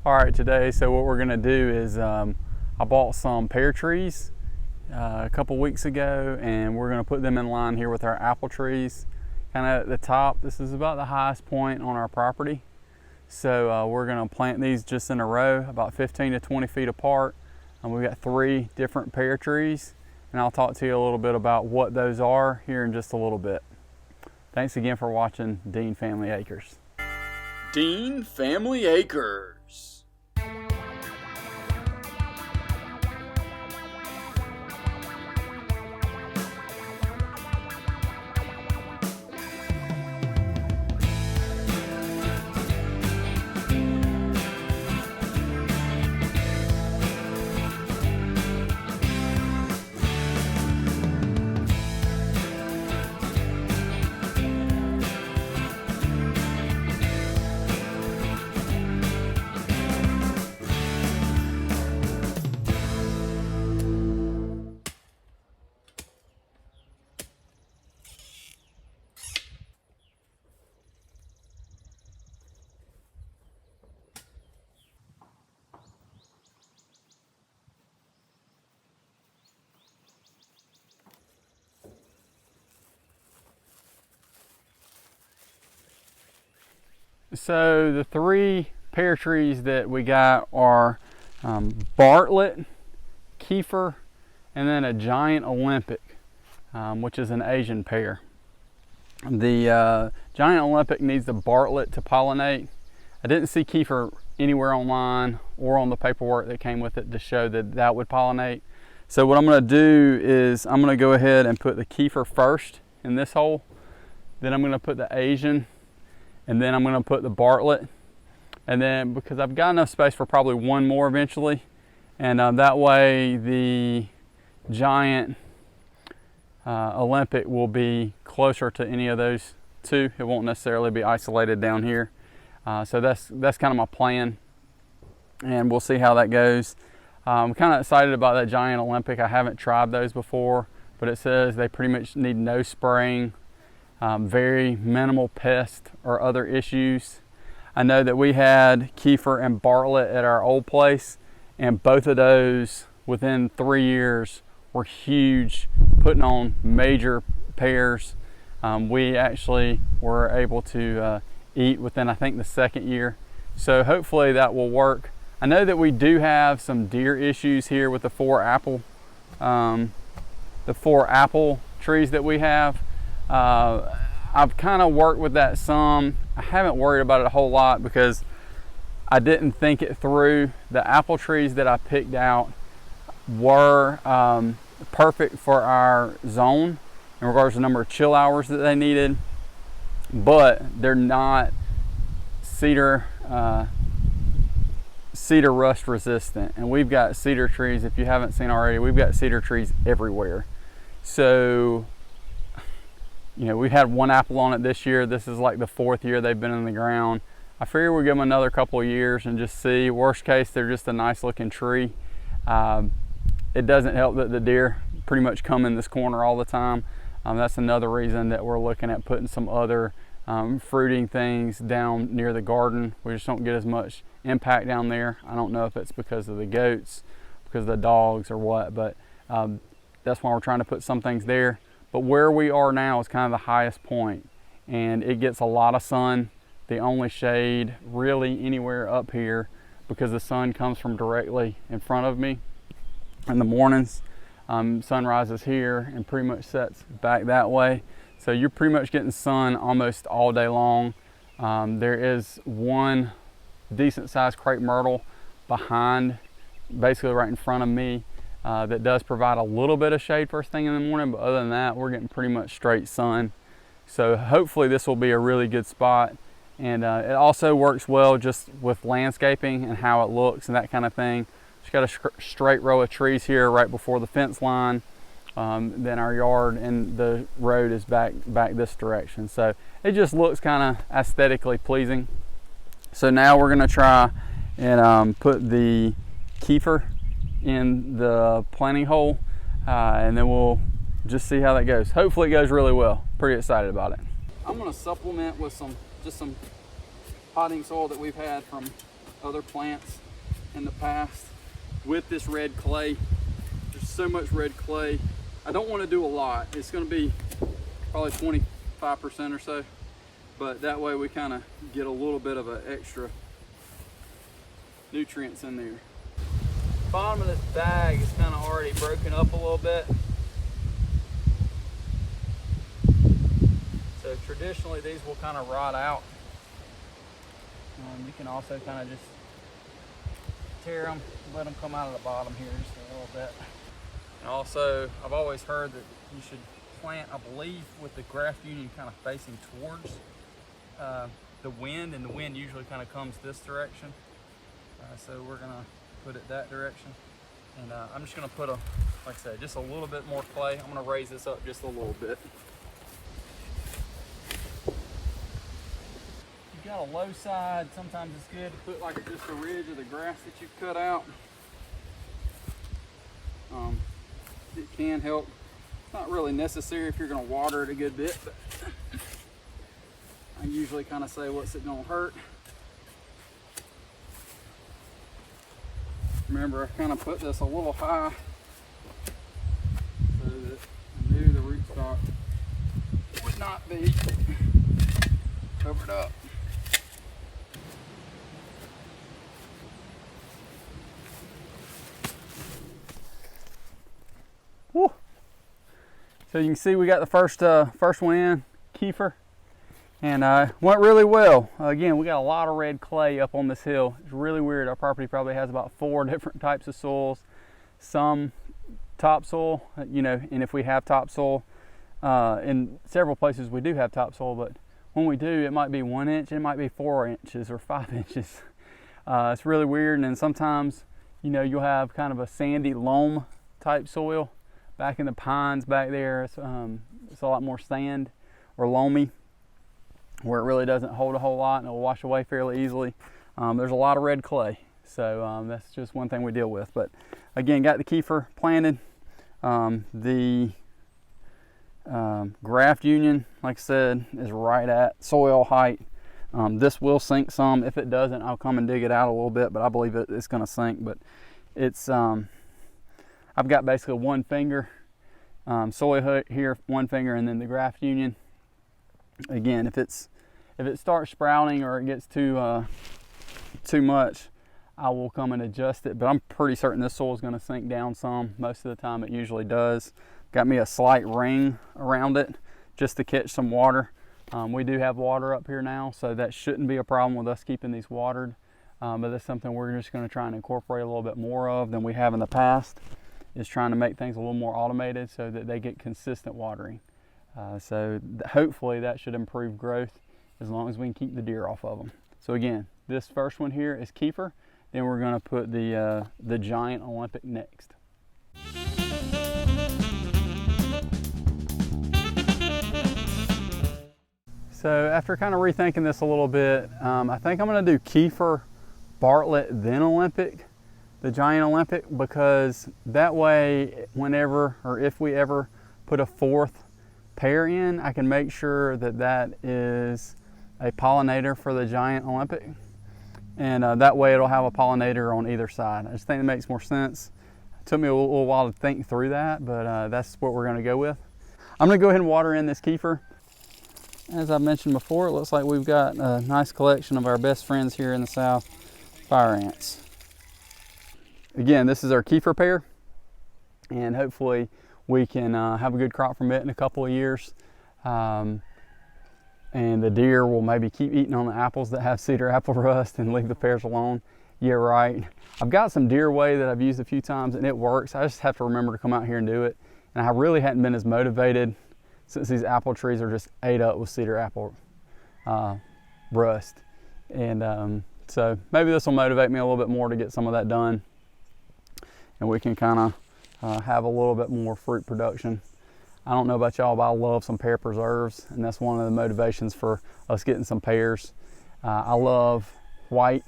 All right, today, so what we're gonna do is I bought some pear trees a couple weeks ago, and we're gonna put them in line here with our apple trees. Kind of at the top, this is about the highest point on our property. So we're gonna plant these just in a row, about 15 to 20 feet apart. And we've got 3 different pear trees, and I'll talk to you a little bit about what those are here in just a little bit. Thanks again for watching Dean Family Acres. Dean Family Acres. So the 3 pear trees that we got are Bartlett, Kieffer, and then a giant Olympic, which is an Asian pear. The giant Olympic needs the Bartlett to pollinate. I didn't see Kieffer anywhere online or on the paperwork that came with it to show that that would pollinate. So what I'm going to do is I'm going to go ahead and put the Kieffer first in this hole. Then I'm going to put the Asian, and then I'm going to put the Bartlett, and then because I've got enough space for probably one more eventually, and that way the giant Olympic will be closer to any of those 2. It won't necessarily be isolated down here. So that's kind of my plan, and we'll see how that goes. I'm kind of excited about that giant Olympic. I haven't tried those before, but it says they pretty much need no spraying. Very minimal pest or other issues. I know that we had Kieffer and Bartlett at our old place, and both of those within 3 years were huge, putting on major pears. We actually were able to eat within, I think, the 2nd year. So hopefully that will work. I know that we do have some deer issues here with the 4 apple trees that we have. I've kind of worked with that some. I haven't worried about it a whole lot because I didn't think it through. The apple trees that I picked out were perfect for our zone in regards to the number of chill hours that they needed, but they're not cedar rust resistant. And we've got cedar trees, if you haven't seen already, we've got cedar trees everywhere. So you know, we had 1 apple on it this year. This is like the 4th year they've been in the ground. I figure we'll give them another couple of years and just see. Worst case, they're just a nice looking tree. It doesn't help that the deer pretty much come in this corner all the time. That's another reason that we're looking at putting some other fruiting things down near the garden. We just don't get as much impact down there. I don't know if it's because of the goats, because of the dogs, or what, but that's why we're trying to put some things there. But where we are now is kind of the highest point, and it gets a lot of sun. The only shade really anywhere up here, because the sun comes from directly in front of me in the mornings. Sun rises here and pretty much sets back that way. So you're pretty much getting sun almost all day long. There is 1 decent sized crepe myrtle behind, basically right in front of me, that does provide a little bit of shade first thing in the morning, but other than that, we're getting pretty much straight sun. So hopefully this will be a really good spot, and it also works well just with landscaping and how it looks and that kind of thing. Just got a straight row of trees here right before the fence line. Then our yard and the road is back this direction, so it just looks kind of aesthetically pleasing. So now we're going to try and put the Kieffer in the planting hole, and then we'll just see how that goes. Hopefully it goes really well. Pretty excited about it. I'm going to supplement with some potting soil that we've had from other plants in the past with this red clay. There's so much red clay. I don't want to do a lot. It's going to be probably 25% or so, but that way we kind of get a little bit of an extra nutrients in there. Bottom of this bag is kind of already broken up a little bit. So traditionally these will kind of rot out. You can also kind of just tear them, let them come out of the bottom here just a little bit. And also, I've always heard that you should plant, I believe, with the graft union kind of facing towards the wind, and the wind usually kind of comes this direction. So we're gonna put it that direction. And I'm just gonna put like I said, just a little bit more clay. I'm gonna raise this up just a little bit. If you've got a low side, sometimes it's good to put like just a ridge of the grass that you've cut out. It can help. It's not really necessary if you're gonna water it a good bit, but I usually kind of say, what's it gonna hurt? Remember, I kind of put this a little high so that I knew the rootstock would not be covered up. Woo. So you can see we got the first one in, Kieffer, and went really well. Again, we got a lot of red clay up on this hill. It's really weird. Our property probably has about 4 different types of soils. Some topsoil, you know, and if we have topsoil, in several places we do have topsoil, but when we do, it might be 1 inch, it might be 4 inches or 5 inches. It's really weird, and then sometimes, you know, you'll have kind of a sandy loam type soil. Back in the pines back there, it's a lot more sand or loamy, where it really doesn't hold a whole lot and it'll wash away fairly easily. There's a lot of red clay, so that's just one thing we deal with. But again, got the Kieffer planted. The graft union, like I said, is right at soil height. This will sink some. If it doesn't, I'll come and dig it out a little bit, but I believe it's going to sink. But it's I've got basically 1 finger soil here, 1 finger, and then the graft union. Again, if it starts sprouting or it gets too much, I will come and adjust it. But I'm pretty certain this soil is going to sink down some. Most of the time, it usually does. Got me a slight ring around it just to catch some water. We do have water up here now, so that shouldn't be a problem with us keeping these watered. But that's something we're just going to try and incorporate a little bit more of than we have in the past. Is trying to make things a little more automated so that they get consistent watering. So hopefully that should improve growth as long as we can keep the deer off of them. So again, this first one here is Kieffer. Then we're going to put the giant Olympic next. So after kind of rethinking this a little bit, I think I'm going to do Kieffer, Bartlett, then Olympic. The giant Olympic, because that way whenever or if we ever put a 4th pair in, I can make sure that that is a pollinator for the giant Olympic, and that way it'll have a pollinator on either side. I just think it makes more sense. It took me a little while to think through that, but that's what we're going to go with. I'm going to go ahead and water in this Kieffer. As I mentioned before, it looks like we've got a nice collection of our best friends here in the South, fire ants. Again, this is our Kieffer pear, and hopefully we can have a good crop from it in a couple of years. And the deer will maybe keep eating on the apples that have cedar apple rust and leave the pears alone. Yeah, right. I've got some deer way that I've used a few times and it works. I just have to remember to come out here and do it. And I really hadn't been as motivated since these apple trees are just ate up with cedar apple rust. And so maybe this will motivate me a little bit more to get some of that done. And we can kind of have a little bit more fruit production. I don't know about y'all, but I love some pear preserves, and that's one of the motivations for us getting some pears. I love white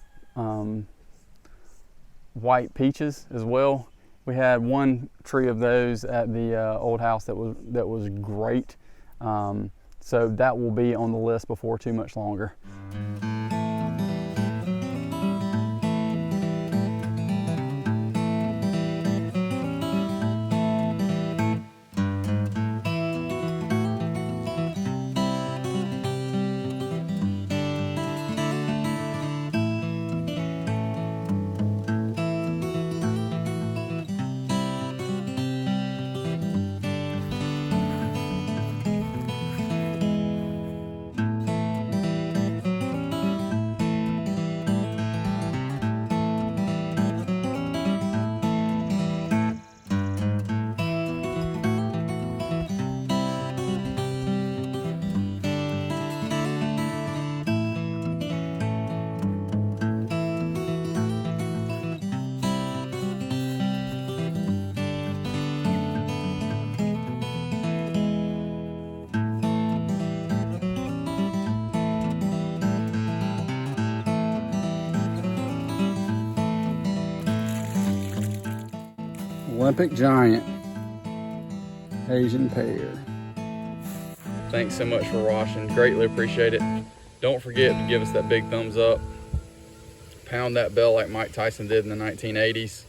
peaches as well. We had 1 tree of those at the old house that was great. So that will be on the list before too much longer. Olympic giant Asian pear. Thanks so much for watching. Greatly appreciate it. Don't forget to give us that big thumbs up. Pound that bell like Mike Tyson did in the 1980s.